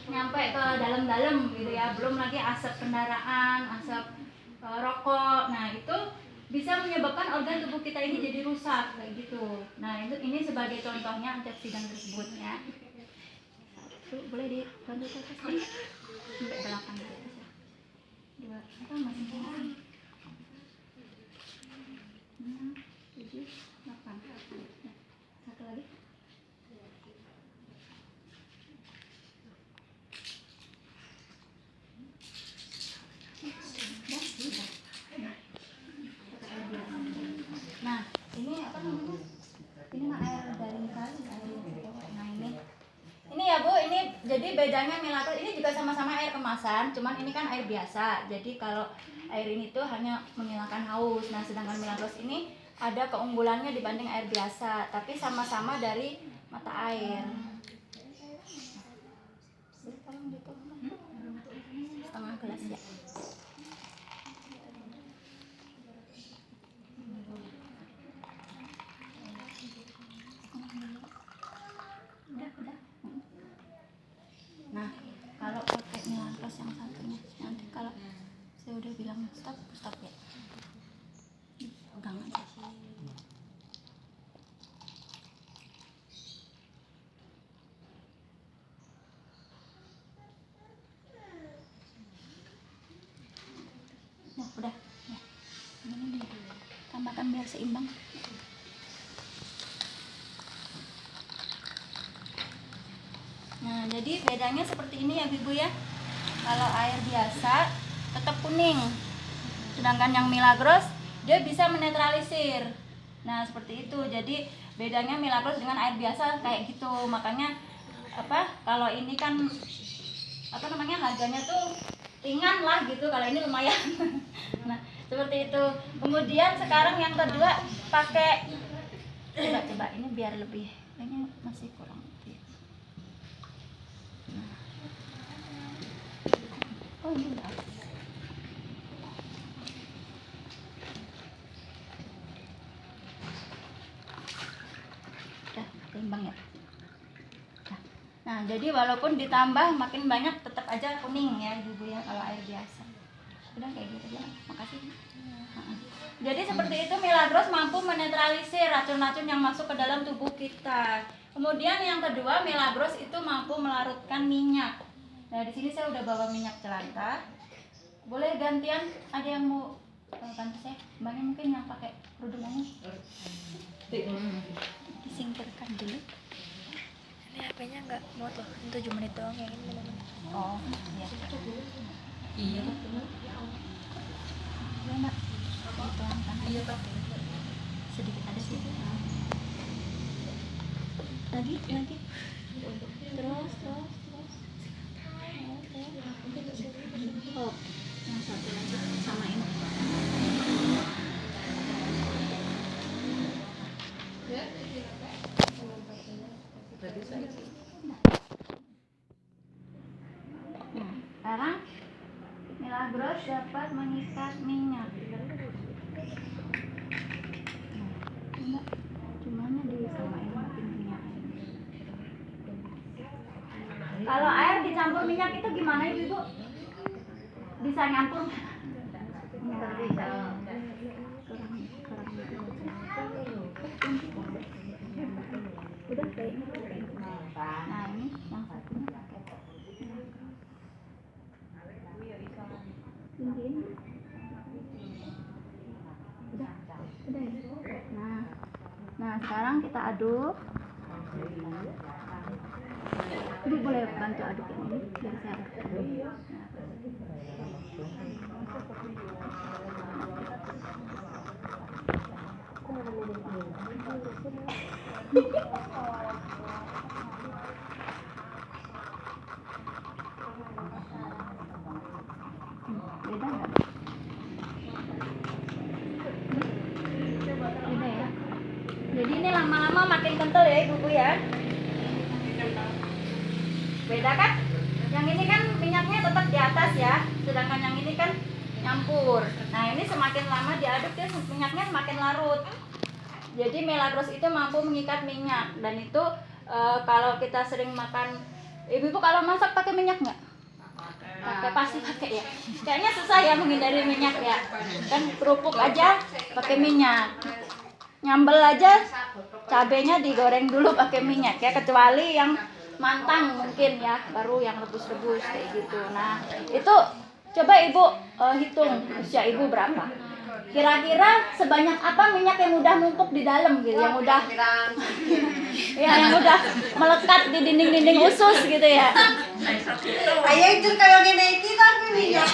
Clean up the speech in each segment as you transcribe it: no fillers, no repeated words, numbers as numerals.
nyampe ke dalam-dalam gitu ya, belum lagi asap kendaraan, asap rokok. Nah itu bisa menyebabkan organ tubuh kita ini jadi rusak kayak gitu. Nah ini sebagai contohnya antioksidan tersebut ya. Boleh dibantu ke atas sampai belakang ke atas ya. Dua apa masih kurang? 6, 7, 8. Nah, satu lagi. Nah, ini apa namanya? Ini mah air dari kali, air. Nah, ini ya Bu, ini jadi bedanya Milagros ini juga sama-sama air kemasan, cuman ini kan air biasa. Jadi kalau air ini tuh hanya menghilangkan haus. Nah, sedangkan Milagros ini ada keunggulannya dibanding air biasa, tapi sama-sama dari mata air. Tolong dituang. Setengah gelas ya. Udah. Nah, kalau pakai Milagros yang satunya, nanti kalau saya udah bilang stop ya. Pegang aja. Nah, udah. Ya. Ini tambahkan biar seimbang. Nah, jadi bedanya seperti ini ya Ibu ya. Kalau air biasa tetap kuning. Sedangkan yang Milagros dia bisa menetralisir. Nah, seperti itu. Jadi bedanya Milagros dengan air biasa kayak gitu. Makanya kalau ini kan harganya tuh ringan lah gitu. Kalau ini lumayan. Nah, seperti itu. Kemudian sekarang yang kedua pakai coba ini biar lebih. Kayaknya masih kurang. Oh ini udah. Udah timbang ya. Nah, jadi walaupun ditambah makin banyak tetap aja kuning ya Ibu ya kalau air biasa. Udah kayak gitu ya. Makasih. Jadi seperti itu Milagros mampu menetralisir racun-racun yang masuk ke dalam tubuh kita. Kemudian yang kedua, Milagros itu mampu melarutkan minyak. Nah, di sini saya udah bawa minyak jelantah. Boleh gantian, ada yang mau bantu saya? Mbaknya mungkin yang pakai kerudung ungu. Disingkirkan dulu. Ini HP-nya nggak muat loh, 7 menit doang yang ini. Oh, iya. Iya. Iya, Mbak. Pelan-pelan. Iya, Pak. Sedikit ada sih. Lagi. Terus. Oh, yang satu lagi sama ini. Nah, sekarang Milagros dapat mengikat minyak. Nah, gimana disamain makin minyak? Kalau air dicampur minyak itu gimana Ibu? Bisa nyampur? Bisa. Udah kayaknya. Nah ini yang satunya pakai. Tinggiin. Udah ya. Nah sekarang kita aduk. Ibu boleh bantu aduk ini biar saya aduk. Beda nggak? Beda ya. Jadi ini lama-lama makin kental ya Ibu ya. Beda kan? Yang ini kan minyaknya tetap di atas ya, sedangkan yang ini kan nyampur. Nah ini semakin lama diaduk dia minyaknya semakin larut. Jadi Milagros itu mampu mengikat minyak dan itu kalau kita sering makan Ibu-ibu kalau masak pakai minyak nggak? Pasti pakai ya. Kayaknya susah ya menghindari minyak ya. Kan kerupuk aja pakai minyak. Nyambel aja cabenya digoreng dulu pakai minyak ya, kecuali yang mantang mungkin ya, baru yang rebus-rebus kayak gitu. Nah, itu coba Ibu hitung usia Ibu berapa. Kira-kira sebanyak apa minyak yang udah numpuk di dalam gitu, yang udah ya yang udah melekat di dinding-dinding usus gitu ya. Ayo itu kayak gini kita minyak.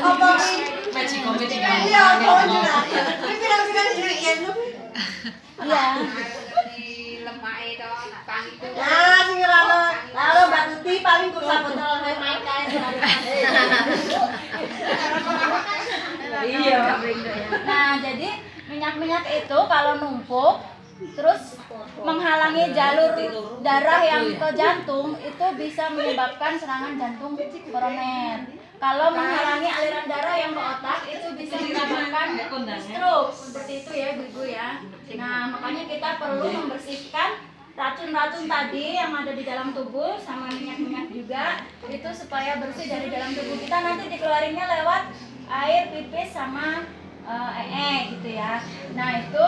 Apa ini? Iya, apa ini? Ini bilang-bilang dirian lu. Iya. Nah, sing lalu Mbak Tuti paling kurang botol main kae. Iya. Nah, jadi minyak-minyak itu kalau numpuk terus menghalangi jalur darah yang ke jantung, itu bisa menyebabkan serangan jantung koroner. Kalau menghalangi aliran darah yang ke otak, itu bisa menyebabkan stroke. Seperti itu ya, Ibu ya. Nah, makanya kita perlu membersihkan racun-racun tadi yang ada di dalam tubuh sama minyak-minyak juga, itu supaya bersih dari dalam tubuh kita. Nanti dikeluarinnya lewat air, pipis sama gitu ya. Nah, itu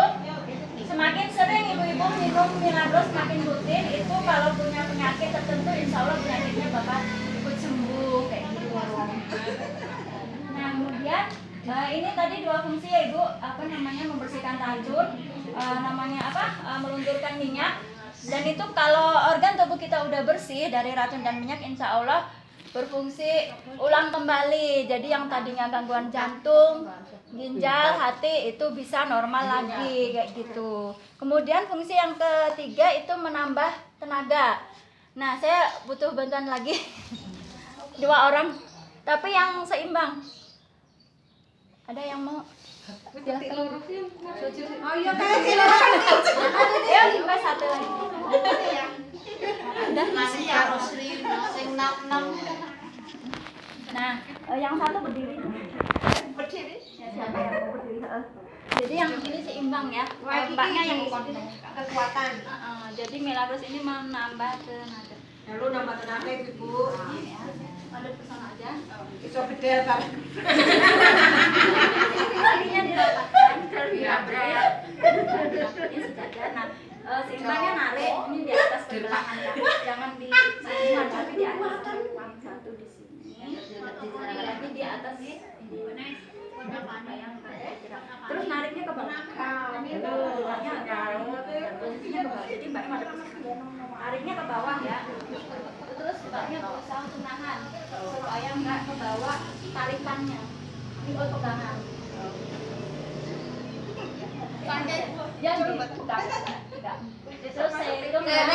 semakin sering ibu-ibu minum Milagros, semakin rutin, itu kalau punya penyakit tertentu insya Allah penyakitnya bakal ikut sembuh kayak gitu. Nah, kemudian ini tadi dua fungsi ya Ibu, membersihkan racun, melunturkan minyak. Dan itu kalau organ tubuh kita udah bersih dari racun dan minyak, insya Allah berfungsi ulang kembali. Jadi yang tadinya gangguan jantung, ginjal, hati itu bisa normal lagi kayak gitu. Kemudian fungsi yang ketiga itu menambah tenaga. Nah, saya butuh bantuan lagi 2 orang, tapi yang seimbang. Ada yang mau? Jelaskan. Oh iya kayak silakan. Ya, juga satu lagi. Udah. Masih harus sing 6. Nah, yang satu berdiri. Berdiri. Ya, siapa yang mau berdiri? Jadi yang ini seimbang ya. Mbaknya yang kekuatan. Jadi Milagros ini menambah tenaga. Lalu nambah tenaga Ibu. Ya. Ada kesana aja. Iso bedel banget. Kakinya dirapatkan, dirapatkan. Ini sejajar. Nah, seimbangnya narik ini di atas pergelangan kaki, jangan di sampingan tapi di atas. Satu di sini, lagi di atas ini. Terus nariknya ke bawah. Posisinya ke bawah. Jadi mbaknya ada nariknya ke bawah ya. Terus mbaknya berusaha untuk nahan supaya nggak ke bawah tarikannya. Ini buat pegangan. Ya dulu buka. Terus saya hitung ya.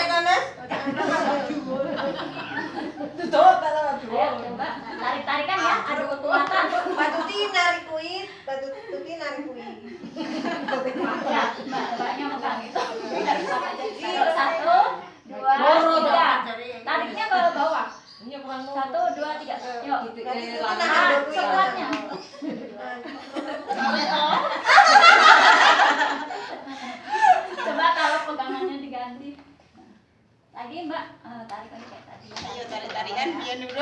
Tutup kalau Ayo coba tarik-tarikan ya, ada kekuatan. Mbak Tuti narik kuit, Mbak Tuti narik kuit. Ya, mbaknya megang itu. Yuk, 1, 2, 3. Tariknya ke bawah. 1, 2, 3. Yuk. Nah, sebelatnya. Coba kalau pegangannya diganti. Lagi Mbak, tarik lagi kayak tadi. Ayo tarik-tarikan biar dulu.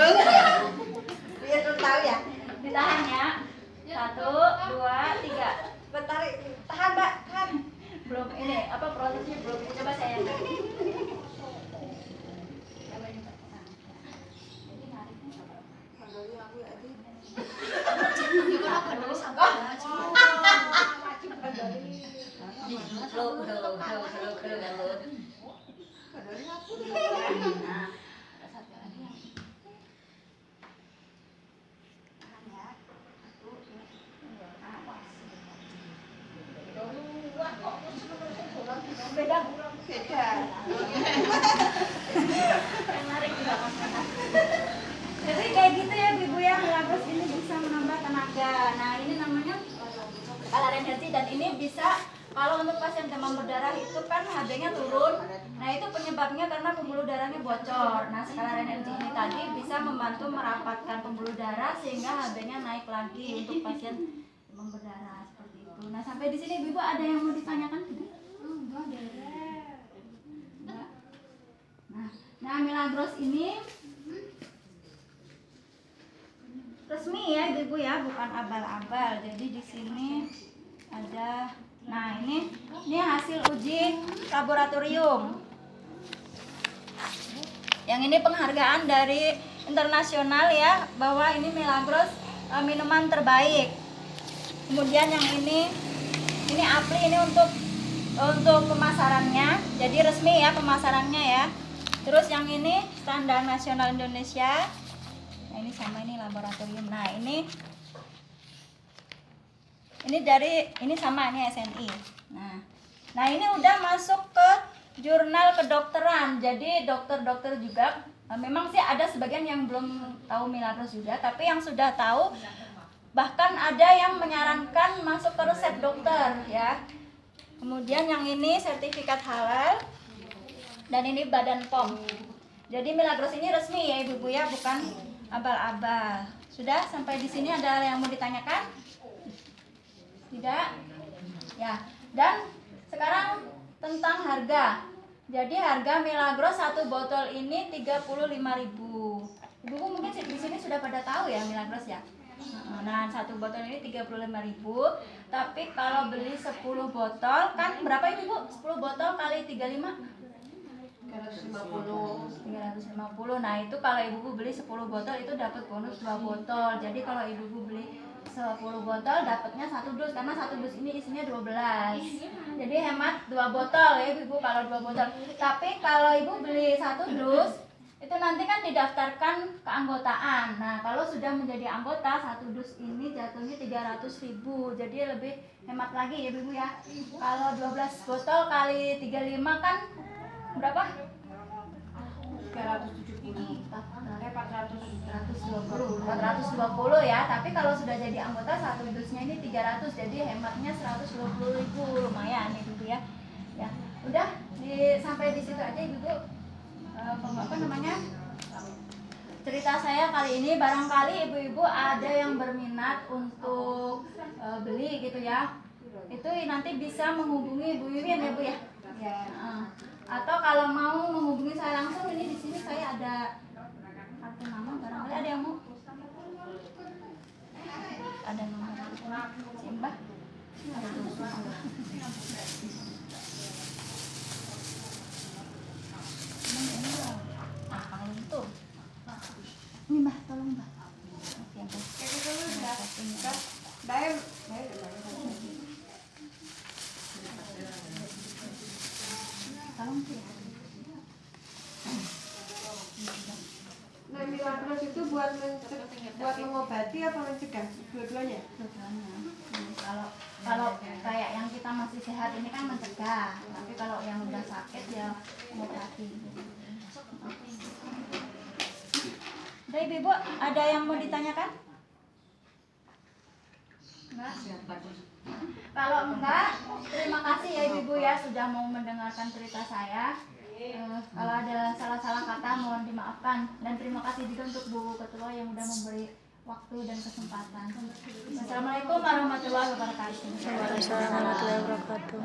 Biar dulu tahu ya. Ditahan ya. 1, 2, 3. Tarik, tahan Mbak, tahan. Belum ini, prosesnya belum. Coba saya. Beda. Menarik juga maksudnya. Jadi kayak gitu ya Ibu ya, Milagros ini bisa menambah tenaga. Nah, ini namanya kalar energi, dan ini bisa kalau untuk pasien demam berdarah itu kan HB-nya turun. Nah, itu penyebabnya karena pembuluh darahnya bocor. Nah, skalar energi ini tadi bisa membantu merapatkan pembuluh darah sehingga HB-nya naik lagi untuk pasien demam berdarah seperti itu. Nah, sampai di sini Ibu ada yang mau ditanyakan tidak? Enggak. Nah, Milagros ini resmi ya ibu-ibu ya, bukan abal-abal. Jadi di sini ada, nah ini hasil uji laboratorium. Yang ini penghargaan dari internasional ya, bahwa ini Milagros minuman terbaik. Kemudian yang ini APLI ini untuk pemasarannya, jadi resmi ya pemasarannya ya. Terus yang ini standar nasional Indonesia. Nah ini sama, ini laboratorium. Nah ini sama, ini SNI. Nah ini udah masuk ke jurnal kedokteran. Jadi dokter-dokter juga, memang sih ada sebagian yang belum tahu Milagros juga, tapi yang sudah tahu, bahkan ada yang menyarankan masuk ke resep dokter ya. Kemudian yang ini sertifikat halal, dan ini Badan POM. Jadi Milagros ini resmi ya ibu-ibu ya, bukan abal-abal. Sudah sampai di sini ada yang mau ditanyakan? Tidak? Ya. Dan sekarang tentang harga. Jadi harga Milagros satu botol ini 35.000. Ibu-ibu mungkin di sini sudah pada tahu ya Milagros ya. Nah, satu botol ini 35.000. Tapi kalau beli 10 botol kan berapa ibu? 10 botol kali 35? 350. Nah itu kalau ibu beli 10 botol itu dapat bonus 2 botol. Jadi kalau ibu beli 10 botol dapatnya 1 dus, karena 1 dus ini isinya 12. Jadi hemat 2 botol ya ibu kalau 2 botol. Tapi kalau ibu beli 1 dus itu nanti kan didaftarkan keanggotaan. Nah kalau sudah menjadi anggota 1 dus ini jatuhnya 300.000. Jadi lebih hemat lagi ya ibu ya. Kalau 12 botol kali 35 kan berapa? 370. 420 ya. Tapi kalau sudah jadi anggota 1 dusnya ini 300, jadi hematnya 120.000, lumayan ibu ya. Ya, udah sampai di situ aja ibu. Cerita saya kali ini, barangkali ibu-ibu ada yang berminat untuk beli gitu ya. Itu nanti bisa menghubungi Bu Yuyun ya Bu ya. Ya. Atau kalau mau menghubungi saya langsung, ini di sini saya ada kartu nama, barangkali ada yang mau. Ada nomor Simbah. Ada ini Mbah, tolong Mbah. Tolong sih. Nah, Milagros itu buat mengobati apa mencegah? Dua-duanya? Kalau kayak yang kita masih sehat ini kan mencegah, tapi kalau yang udah sakit ya mengobati. Udah ibu, ada yang mau ditanyakan? Enggak? Kalau enggak, terima kasih ya ibu ya sudah mau mendengarkan cerita saya. Kalau ada salah-salah kata mohon dimaafkan, dan terima kasih juga untuk Bu Ketua yang sudah memberi waktu dan kesempatan. Assalamualaikum warahmatullahi wabarakatuh. Waalaikumsalam warahmatullahi wabarakatuh.